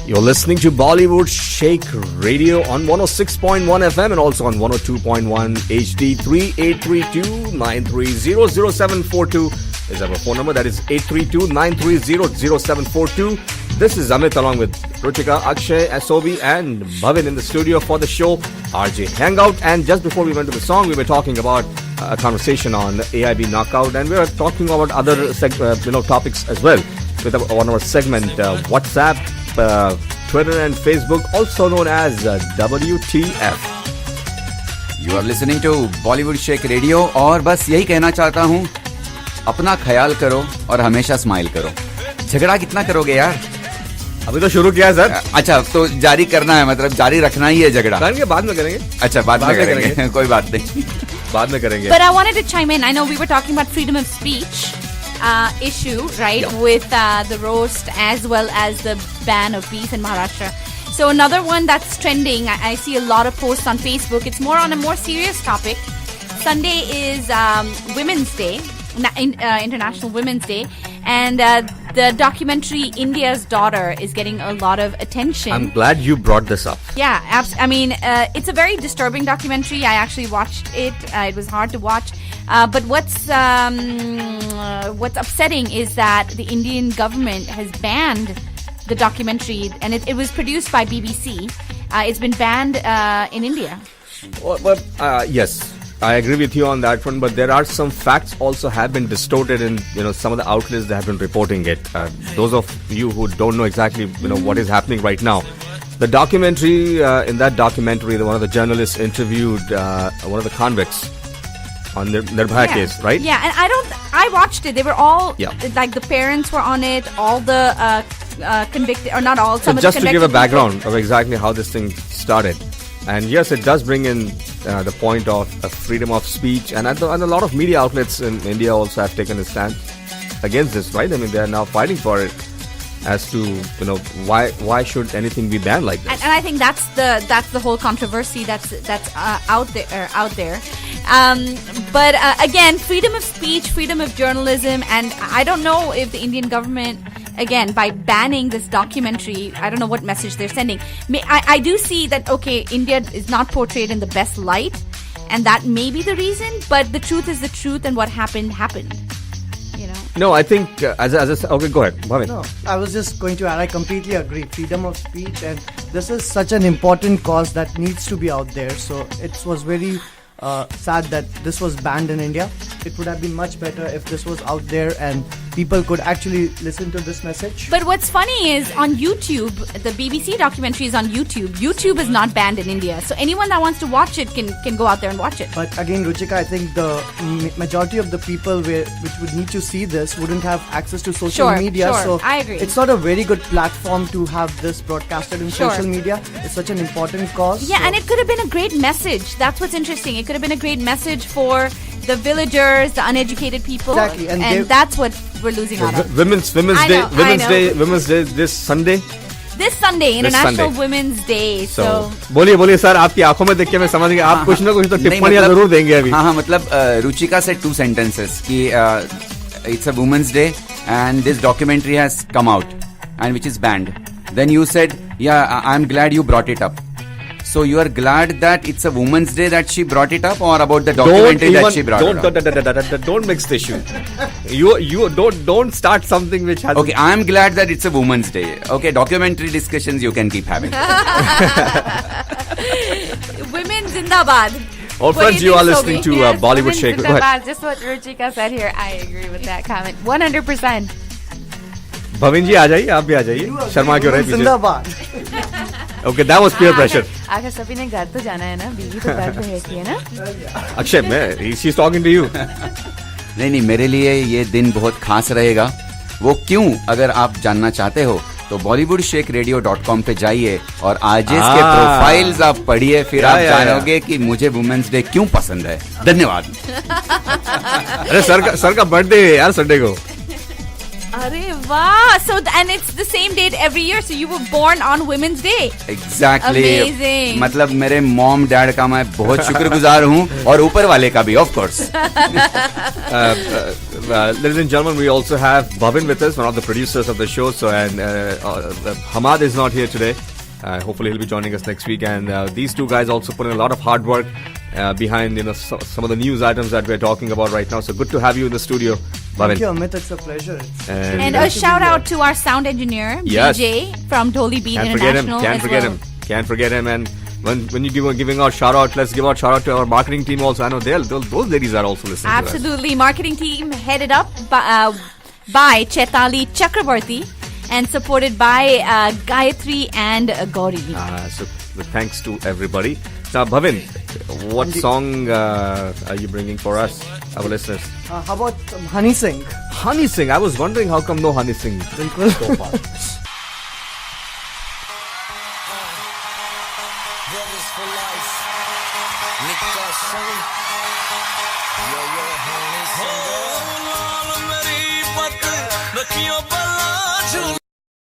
You're listening to Bollywood Shake Radio on 106.1 FM and also on 102.1 HD. 3832-930-0742 is our phone number. That is 832-930-0742. This is Amit along with Ruchika, Akshay, Asobi and Bhavin in the studio for the show RJ Hangout. And just before we went to the song, we were talking about a conversation on AIB knockout, and we were talking about other topics as well with one of our segment WhatsApp, Twitter and Facebook, also known as WTF. You are listening to Bollywood Shake Radio और बस यही कहना चाहता हूँ, अपना ख्याल करो और हमेशा स्माइल करो. झगड़ा कितना करोगे यार? अभी तो शुरू किया है सर. अच्छा, तो जारी करना है, मतलब जारी रखना ही है झगड़ा. करेंगे, बाद में करेंगे. अच्छा, बाद में करेंगे. कोई बात नहीं, बाद में करेंगे. But I wanted to chime in. I know we were talking about freedom of speech issue, right? Yeah. With the roast as well as the ban of beef in Maharashtra. So another one that's trending, I see a lot of posts on Facebook. It's more on a more serious topic. Sunday is Women's Day, International Women's Day, and the documentary India's Daughter is getting a lot of attention. I'm glad you brought this up. Yeah, I mean, it's a very disturbing documentary. I actually watched it. It was hard to watch. But what's upsetting is that the Indian government has banned the documentary, and it was produced by BBC. It's been banned in India. Well, yes, I agree with you on that one. But there are some facts also have been distorted in some of the outlets that have been reporting it. Those of you who don't know exactly what is happening right now. The documentary, in that documentary, one of the journalists interviewed one of the convicts on the Nirbhaya case, right? Yeah, and I watched it. They were all, like the parents were on it, all the convicted, or not all, some of the just to give a background of exactly how this thing started. And yes, it does bring in the point of freedom of speech, and a lot of media outlets in India also have taken a stand against this, right? I mean, they are now fighting for it as to why should anything be banned like this? And I think that's the whole controversy that's out there. But again, freedom of speech, freedom of journalism, and I don't know if the Indian government, again, by banning this documentary, I don't know what message they're sending. I do see that, okay, India is not portrayed in the best light, and that may be the reason, but the truth is the truth, and what happened. No, I think, okay, go ahead, Bhavin. No, I was just going to add, I completely agree. Freedom of speech, and this is such an important cause that needs to be out there. So it was very sad that this was banned in India. It would have been much better if this was out there and people could actually listen to this message. But what's funny is on YouTube, the BBC documentary is on YouTube. YouTube is not banned in India. So anyone that wants to watch it can go out there and watch it. But again, Ruchika, I think the majority of the people which would need to see this wouldn't have access to social media. Sure, so I agree. It's not a very good platform to have this broadcasted in social media. It's such an important cause. Yeah, and it could have been a great message. That's what's interesting. It could have been a great message for the villagers, the uneducated people. Exactly. And that's what we're losing out of. Women's Day this Sunday. This Sunday, International Women's Day. So बोलिए sir, आपकी आंखों में देख के मैं समझ गया आप कुछ ना कुछ तो टिप्पणियां जरूर देंगे अभी. हाँ, मतलब रुचिका said 2 sentences कि it's a Women's Day and this documentary has come out and which is banned. Then you said, yeah, I'm glad you brought it up. So you are glad that it's a Women's Day that she brought it up, or about the documentary that she brought it up? Don't mix the issue. You don't start something which has. Okay, I am glad that it's a Women's Day. Okay, documentary discussions you can keep having. Women Zindabad. All friends, you are listening to Bollywood Shake. Go ahead. Just what Ruchika said here. I agree with that comment 100%. Bhavin जी आ जाइए, आप भी आ जाइए. शर्मा क्यों रहे पीछे? जिंदाबाद. Okay, that was peer pressure. आखिर सभी ने घर तो जाना है ना, बीवी तो घर पे रहती है ना. Akshay, she's talking to you. नहीं, मेरे लिए ये दिन बहुत खास रहेगा. वो क्यों? अगर आप जानना चाहते हो तो bollywoodshakeradio.com पे जाइए और आरजेस के प्रोफाइल्स आप पढ़िए, फिर आप जानोगे कि मुझे वुमेन्स डे क्यों पसंद है. धन्यवाद. अरे सर का बर्थडे है यार संडे को. Arey wow! So and it's the same date every year. So you were born on Women's Day. Exactly. Amazing. मतलब मेरे मॉम डैड का मैं बहुत शुक्रगुजार हूँ और ऊपर वाले का भी, of course. Ladies and gentlemen, we also have Bhavin with us, one of the producers of the show. So, and Hamad is not here today. Hopefully, he'll be joining us next week. And these two guys also put in a lot of hard work behind, some of the news items that we're talking about right now. So good to have you in the studio, Bhavin. Thank you, Amit. It's a pleasure. And a shout out to our sound engineer, Yes. BJ from Dholi Beat Can't forget him. International. Can't as forget well. him. Can't forget him. And when you give giving out shout out, let's give out shout out to our marketing team also. I know those ladies are also listening. Absolutely. Marketing team headed up by Chetali Chakrabarti and supported by Gayatri and Gauri. So thanks to everybody. Now, Bhavin, what song are you bringing for us, our listeners? How about Honey Singh? Honey Singh. I was wondering how come no Honey Singh so far. Brothers for life. Nikka Singh. Yo, honey, sing.